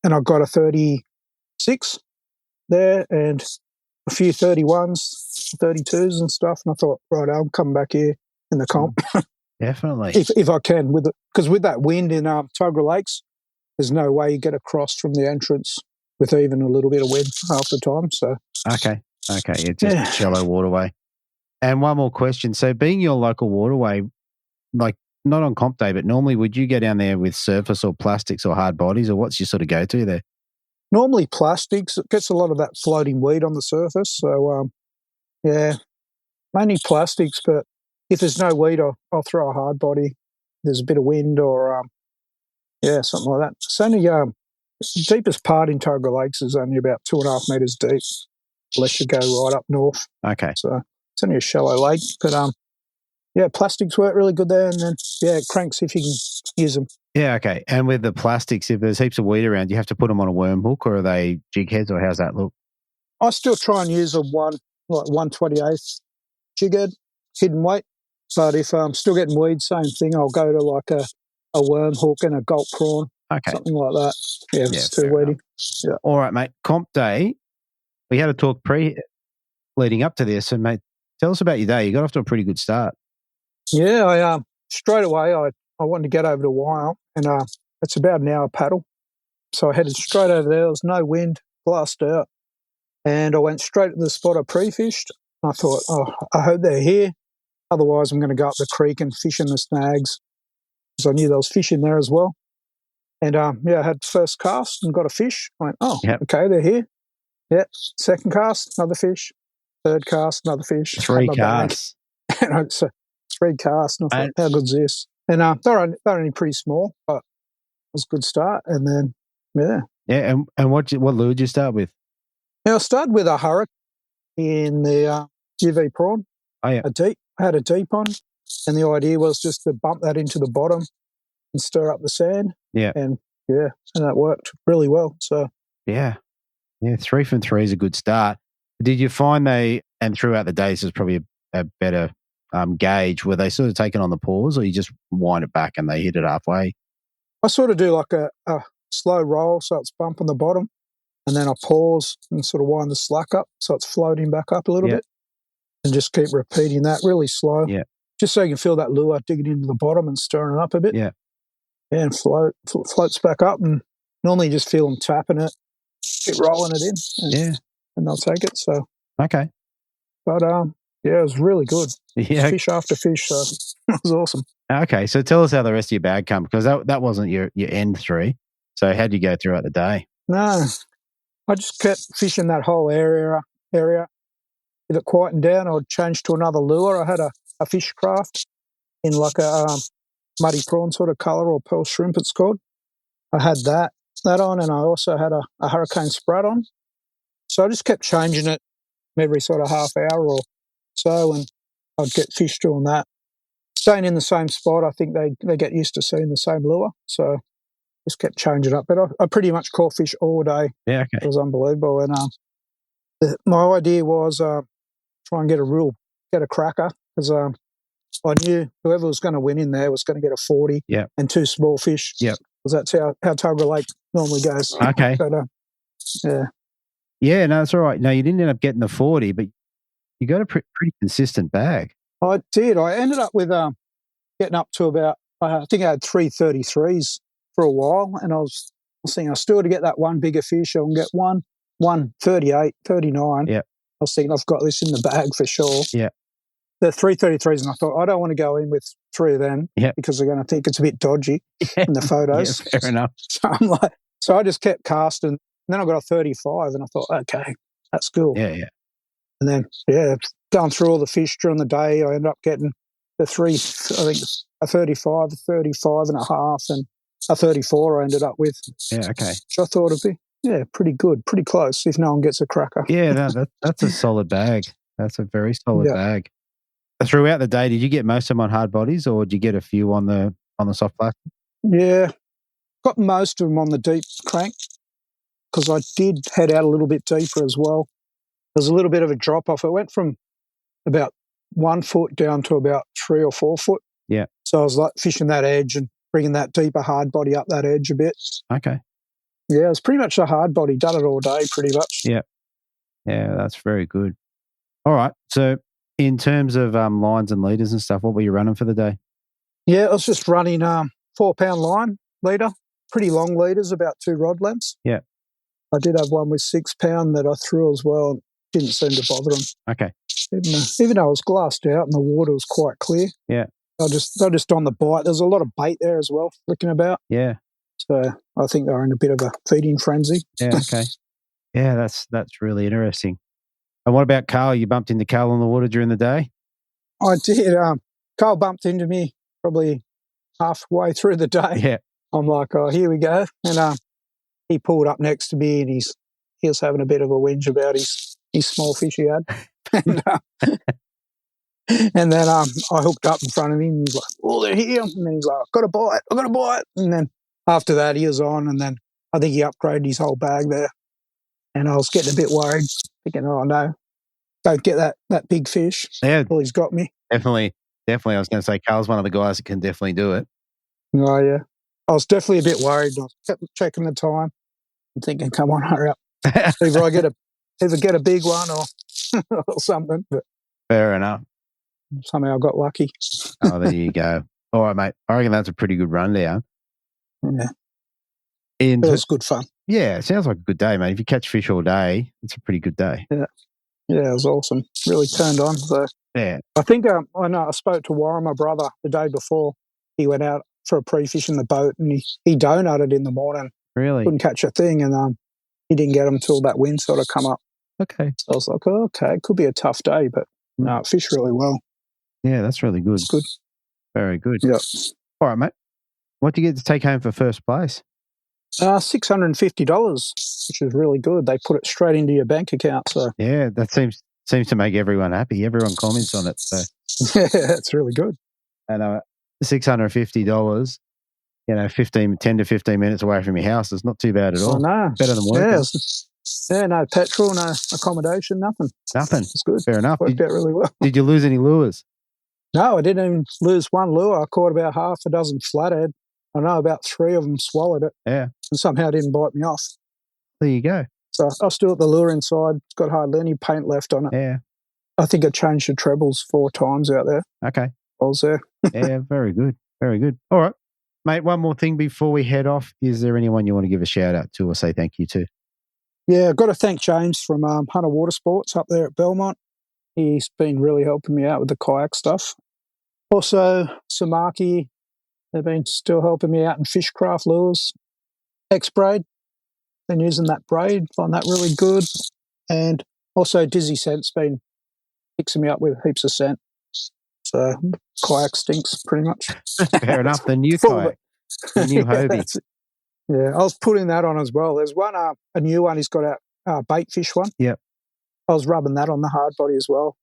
And I got a 36 there and a few 31s, 32s and stuff. And I thought, right, I'll come back here in the comp. Definitely. if I can, because with that wind in Tuggerah Lakes, there's no way you get across from the entrance with even a little bit of wind half the time. So Okay. It's just a shallow waterway. And one more question. So being your local waterway, like not on comp day, but normally would you go down there with surface or plastics or hard bodies, or what's your sort of go-to there? Normally plastics. It gets a lot of that floating weed on the surface. So, yeah, mainly plastics. But if there's no weed, I'll throw a hard body. There's a bit of wind or, something like that. It's only the deepest part in Tuggerah Lakes is only about 2.5 metres deep, unless you go right up north. Okay. So it's only a shallow lake. But, plastics work really good there. And then, cranks if you can use them. Yeah, okay. And with the plastics, if there's heaps of weed around, do you have to put them on a worm hook, or are they jig heads, or how's that look? I still try and use a 1/28 jig head, hidden weight. But if I'm still getting weed, same thing. I'll go to like a worm hook and a gulp prawn, something like that. Yeah, if it's too weedy. Yeah. All right, mate. Comp day, we had a talk leading up to this. So, mate, tell us about your day. You got off to a pretty good start. Yeah, I straight away I wanted to get over to Wyong, and it's about an hour paddle. So I headed straight over there. There was no wind, blast out. And I went straight to the spot I pre-fished. I thought, I hope they're here. Otherwise, I'm going to go up the creek and fish in the snags, because I knew there was fish in there as well. And, I had first cast and got a fish. I went, okay, they're here. Yeah, second cast, another fish. Third cast, another fish. 3 casts. And so 3 casts. And I thought, how good's this? And they're only pretty small, but it was a good start. And then, Yeah, and what lure did you start with? Now, I started with a hurricane in the UV prawn. Oh, yeah. I had a deep on, and the idea was just to bump that into the bottom and stir up the sand. Yeah. And that worked really well. So yeah, 3 from 3 is a good start. Did you find and throughout the day, this is probably a better gauge, were they sort of taking on the pause, or you just wind it back and they hit it halfway? I sort of do like a slow roll, so it's bumping the bottom, and then I pause and sort of wind the slack up, so it's floating back up a little bit, and just keep repeating that really slow. Yeah. Just so you can feel that lure digging into the bottom and stirring it up a bit. Yeah. And floats back up, and normally you just feel them tapping it, keep rolling it in, and they'll take it. So okay, but it was really good. Yeah, fish after fish, so it was awesome. Okay, so tell us how the rest of your bag come, because that wasn't your end 3. So how did you go throughout the day? No, I just kept fishing that whole area. If it quietened down, I'd change to another lure. I had a fish craft in like a muddy prawn sort of colour, or pearl shrimp it's called. I had that on, and I also had a hurricane sprat on. So I just kept changing it every sort of half hour or so, and I'd get fish doing that. Staying in the same spot, I think they get used to seeing the same lure. So just kept changing up. But I pretty much caught fish all day. Yeah, okay. It was unbelievable. And my idea was try and get a cracker, because I knew whoever was going to win in there was going to get a 40 and 2 small fish. Yeah. Because that's how Tuggerah Lake normally goes. Okay. But, yeah, no, that's all right. No, you didn't end up getting the 40, but you got a pretty consistent bag. I did. I ended up with getting up to about, I think I had 333s for a while, and I was thinking I still had to get that one bigger fish. I can get one 38, 39. Yeah. I was thinking I've got this in the bag for sure. Yeah. The 333s, and I thought I don't want to go in with 3 of them because they're going to think it's a bit dodgy in the photos. Yeah, fair enough. So I just kept casting, and then I got a 35, and I thought, okay, that's cool. Yeah, yeah. And then, going through all the fish during the day, I ended up getting the 3, I think a 35, a 35 and a half, and a 34 I ended up with. Yeah, okay. Which I thought would be, pretty good, pretty close if no one gets a cracker. Yeah, no, that's a solid bag. That's a very solid bag. Throughout the day, did you get most of them on hard bodies, or did you get a few on the soft plastic? Yeah, got most of them on the deep crank, because I did head out a little bit deeper as well. There's a little bit of a drop off. It went from about 1 foot down to about 3 or 4 foot. Yeah. So I was like fishing that edge and bringing that deeper hard body up that edge a bit. Okay. Yeah, it's pretty much a hard body. Done it all day pretty much. Yeah. Yeah, that's very good. All right. So in terms of lines and leaders and stuff, what were you running for the day? Yeah, I was just running 4-pound line leader, pretty long leaders, about 2 rod lengths. Yeah. I did have one with 6 pound that I threw as well. Didn't seem to bother them. Okay. Even though I was glassed out and the water was quite clear. Yeah. They're just on the bite. There's a lot of bait there as well, flicking about. Yeah. So I think they're in a bit of a feeding frenzy. Yeah. Okay. Yeah, that's really interesting. And what about Carl? You bumped into Carl on the water during the day? I did. Carl bumped into me probably halfway through the day. Yeah. I'm like, oh, here we go. And he pulled up next to me and he was having a bit of a whinge about his small fish he had. And then I hooked up in front of him and he's like, oh, they're here. And then he's like, I've got a bite. And then after that he was on, and then I think he upgraded his whole bag there. And I was getting a bit worried, thinking, oh no, don't get that big fish. Yeah. Well, he's got me. Definitely. I was going to say Carl's one of the guys that can definitely do it. Oh, yeah. I was definitely a bit worried. I kept checking the time and thinking, come on, hurry up. Either get a big one or something. But fair enough. Somehow I got lucky. Oh, there you go. All right, mate. I reckon that's a pretty good rundown. Yeah. It was good fun. Yeah, it sounds like a good day, mate. If you catch fish all day, it's a pretty good day. Yeah. Yeah, it was awesome. Really turned on. So yeah. I think I know I spoke to Warren, my brother, the day before. He went out for a pre-fish in the boat and he donuted in the morning. Really? Couldn't catch a thing, and he didn't get them until that wind sort of come up. Okay. So I was like, oh, okay, it could be a tough day, but no, it fished really well. Yeah, that's really good. It's good. Very good. Yeah. All right, mate. What do you get to take home for first place? $650, which is really good. They put it straight into your bank account. So yeah, that seems to make everyone happy. Everyone comments on it. So yeah, it's really good. And $650, 10 to 15 minutes away from your house is not too bad at all. No, better than working. Yeah, no petrol, no accommodation, nothing. Nothing. It's good. Fair enough. Worked out really well. Did you lose any lures? No, I didn't even lose one lure. I caught about half a dozen flathead. I know about 3 of them swallowed it. Yeah. And somehow it didn't bite me off. There you go. So I still got the lure inside. It's got hardly any paint left on it. Yeah. I think I changed the trebles 4 times out there. Okay. I was there. Yeah, very good. Very good. All right. Mate, one more thing before we head off. Is there anyone you want to give a shout out to or say thank you to? Yeah, I've got to thank James from Hunter Water Sports up there at Belmont. He's been really helping me out with the kayak stuff. Also, Samaki, they've been still helping me out in Fishcraft lures. X-Braid, been using that braid, find that really good. And also Dizzy Scent's been fixing me up with heaps of scent. So kayak stinks pretty much. Fair enough, the new kayak, the new Hobie. Yeah, I was putting that on as well. There's one, a new one he's got a bait fish one. Yep. I was rubbing that on the hard body as well.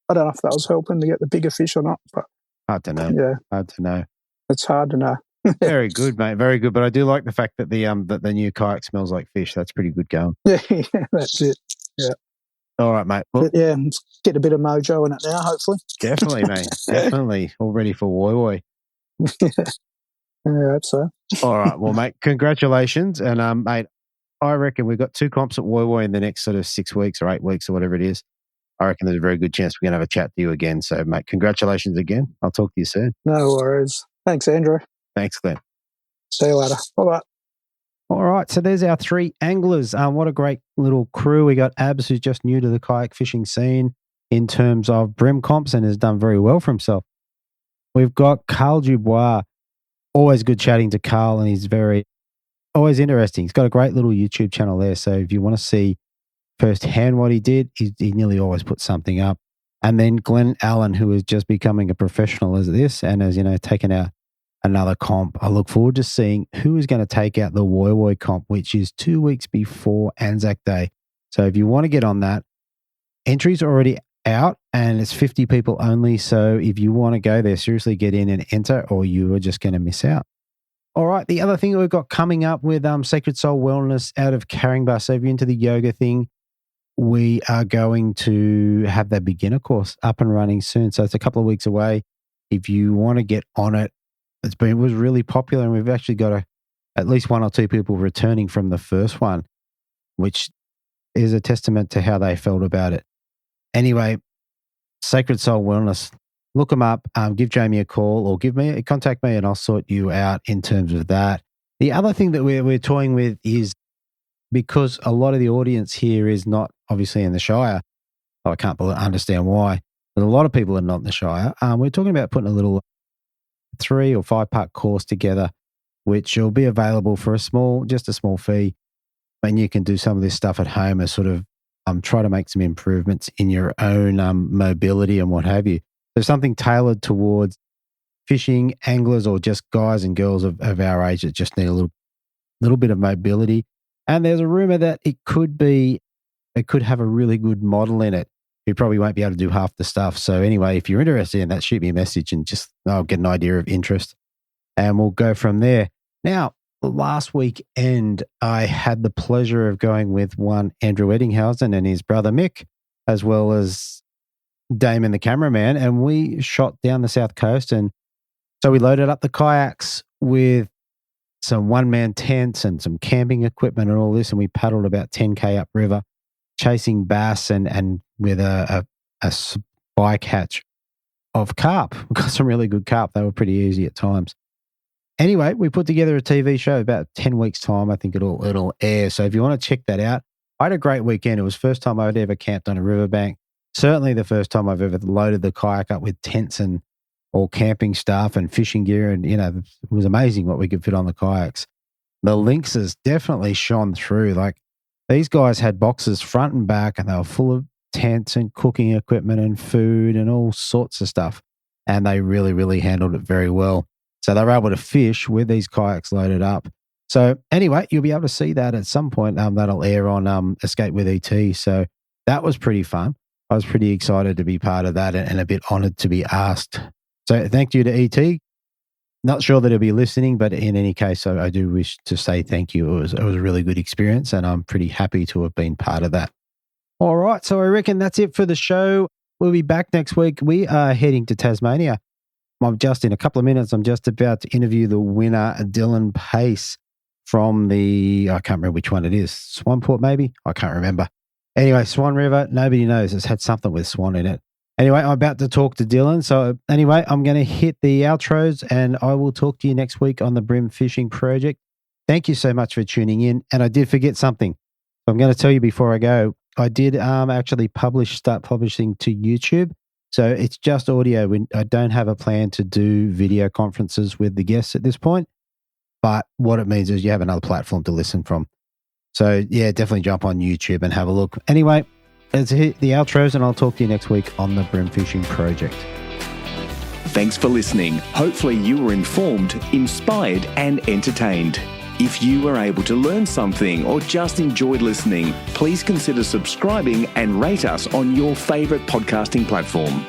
I don't know if that was helping to get the bigger fish or not. But hard to know. Yeah. Hard to know. It's hard to know. Very good, mate. Very good. But I do like the fact that the new kayak smells like fish. That's pretty good going. Yeah, that's it. Yeah. All right, mate. Well, yeah, let's get a bit of mojo in it now, hopefully. Definitely, mate. Definitely. All ready for Woi Woi. Yeah, I hope so. All right. Well, mate, congratulations. And, mate, I reckon we've got 2 comps at Woi Woi in the next sort of 6 weeks or 8 weeks or whatever it is. I reckon there's a very good chance we're going to have a chat to you again. So, mate, congratulations again. I'll talk to you soon. No worries. Thanks, Andrew. Thanks, Glenn. See you later. Bye-bye. All right, so there's our 3 anglers. What a great little crew. We got Abs, who's just new to the kayak fishing scene in terms of brim comps and has done very well for himself. We've got Carl Dubois. Always good chatting to Carl, and he's always interesting. He's got a great little YouTube channel there, so if you want to see firsthand what he did, he nearly always puts something up. And then Glenn Allen, who is just becoming a professional as this and has, taken out another comp. I look forward to seeing who is going to take out the Woi Woi comp, which is 2 weeks before Anzac Day. So if you want to get on that, entries are already out and it's 50 people only. So if you want to go there, seriously get in and enter or you are just going to miss out. All right. The other thing that we've got coming up with Sacred Soul Wellness out of Caringbah. So if you're into the yoga thing, we are going to have that beginner course up and running soon. So it's a couple of weeks away. If you want to get on it, it was really popular, and we've actually got at least 1 or 2 people returning from the first one, which is a testament to how they felt about it. Anyway, Sacred Soul Wellness, look them up, give Jamie a call or contact me and I'll sort you out in terms of that. The other thing that we're toying with is, because a lot of the audience here is not obviously in the Shire, I can't understand why, but a lot of people are not in the Shire. We're talking about putting a little 3 or 5 part course together, which will be available for just a small fee. And you can do some of this stuff at home as sort of try to make some improvements in your own mobility and what have you. There's something tailored towards fishing anglers or just guys and girls of our age that just need a little bit of mobility. And there's a rumor that it could have a really good model in it. You probably won't be able to do half the stuff. So anyway, if you're interested in that, shoot me a message and I'll get an idea of interest and we'll go from there. Now, last weekend, I had the pleasure of going with one Andrew Eddinghausen and his brother Mick, as well as Damon, the cameraman, and we shot down the south coast. And so we loaded up the kayaks with some one-man tents and some camping equipment and all this, and we paddled about 10K upriver, chasing bass and with a bycatch of carp. We got some really good carp. They were pretty easy at times. Anyway, we put together a TV show about 10 weeks' time. I think it'll air. So if you want to check that out, I had a great weekend. It was the first time I'd ever camped on a riverbank. Certainly the first time I've ever loaded the kayak up with tents and all camping stuff and fishing gear. And, it was amazing what we could fit on the kayaks. The lynxes definitely shone through. Like, these guys had boxes front and back, and they were full of tents and cooking equipment and food and all sorts of stuff. And they really, really handled it very well. So they were able to fish with these kayaks loaded up. So anyway, you'll be able to see that at some point. That'll air on Escape with ET. So that was pretty fun. I was pretty excited to be part of that and a bit honoured to be asked. So thank you to ET. Not sure that he'll be listening, but in any case, I do wish to say thank you. It was a really good experience, and I'm pretty happy to have been part of that. All right, so I reckon that's it for the show. We'll be back next week. We are heading to Tasmania. In a couple of minutes, I'm just about to interview the winner, Dylan Pace, from I can't remember which one it is. Swanport, maybe? I can't remember. Anyway, Swan River, nobody knows. It's had something with Swan in it. Anyway, I'm about to talk to Dylan. So anyway, I'm going to hit the outros and I will talk to you next week on the Brim Fishing Project. Thank you so much for tuning in. And I did forget something. So I'm going to tell you before I go. I did actually start publishing to YouTube. So it's just audio. I don't have a plan to do video conferences with the guests at this point. But what it means is you have another platform to listen from. So yeah, definitely jump on YouTube and have a look. Anyway, let's hit the outros and I'll talk to you next week on the Brim Fishing Project. Thanks for listening. Hopefully you were informed, inspired and entertained. If you were able to learn something or just enjoyed listening, please consider subscribing and rate us on your favourite podcasting platform.